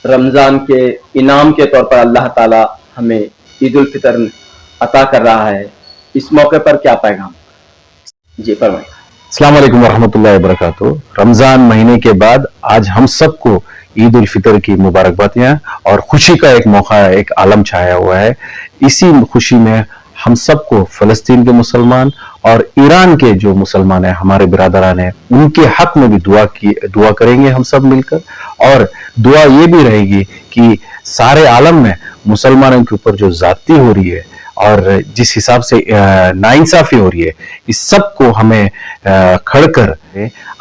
رمضان کے انعام کے طور پر اللہ تعالیٰ ہمیں عید الفطر عطا کر رہا ہے، اس موقع پر کیا پیغام؟ جی فرمائیں۔ السلام علیکم ورحمۃ اللہ وبرکاتہ۔ رمضان مہینے کے بعد آج ہم سب کو عید الفطر کی مبارکبادیاں اور خوشی کا ایک موقع ہے، ایک عالم چھایا ہوا ہے۔ اسی خوشی میں ہم سب کو فلسطین کے مسلمان اور ایران کے جو مسلمان ہیں ہمارے برادران ہیں، ان کے حق میں بھی دعا کریں گے ہم سب مل کر، اور دعا یہ بھی رہے گی کہ سارے عالم میں مسلمانوں کے اوپر جو زیادتی ہو رہی ہے اور جس حساب سے ناانصافی ہو رہی ہے، اس سب کو ہمیں کھڑ کر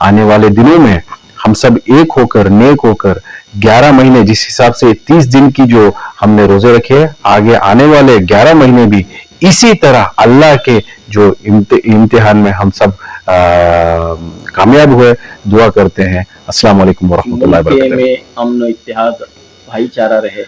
آنے والے دنوں میں ہم سب ایک ہو کر، نیک ہو کر 11 مہینے جس حساب سے 30 دن کی جو ہم نے روزے رکھے، آگے آنے والے 11 مہینے بھی اسی طرح اللہ کے جو امتحان میں ہم سب کامیاب ہوئے دعا کرتے ہیں۔ السلام علیکم ورحمۃ اللہ وبرکاتہ۔ میں امن و اتحاد بھائی چارہ رہے،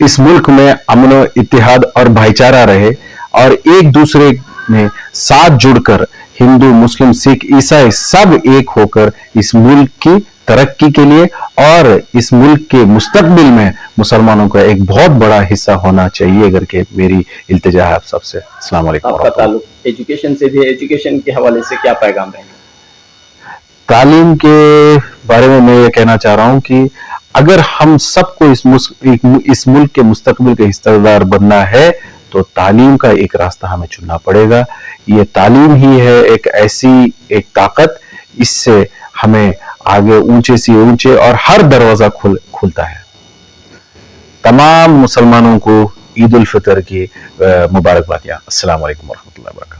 اس ملک میں امن و اتحاد اور بھائی چارہ رہے، اور ایک دوسرے میں ساتھ جڑ کر ہندو، مسلم، سکھ، عیسائی سب ایک ہو کر اس ملک کی ترقی کے لیے اور اس ملک کے مستقبل میں مسلمانوں کا ایک بہت بڑا حصہ ہونا چاہیے، اگر کہ میری التجا ہے آپ سب سے۔ السلام علیکم۔ آپ کا تعلق ایجوکیشن سے بھی، ایجوکیشن کے حوالے سے کیا پیغام رہے گا؟ تعلیم کے بارے میں یہ کہنا چاہ رہا ہوں کہ اگر ہم سب کو اس ملک کے مستقبل کے حصہ دار بننا ہے تو تعلیم کا ایک راستہ ہمیں چننا پڑے گا۔ یہ تعلیم ہی ہے ایک ایسی ایک طاقت، اس سے ہمیں آگے اونچے سے اونچے اور ہر دروازہ کھلتا ہے۔ تمام مسلمانوں کو عید الفطر کی مبارکبادیاں۔ السلام علیکم ورحمۃ اللہ وبرکاتہ۔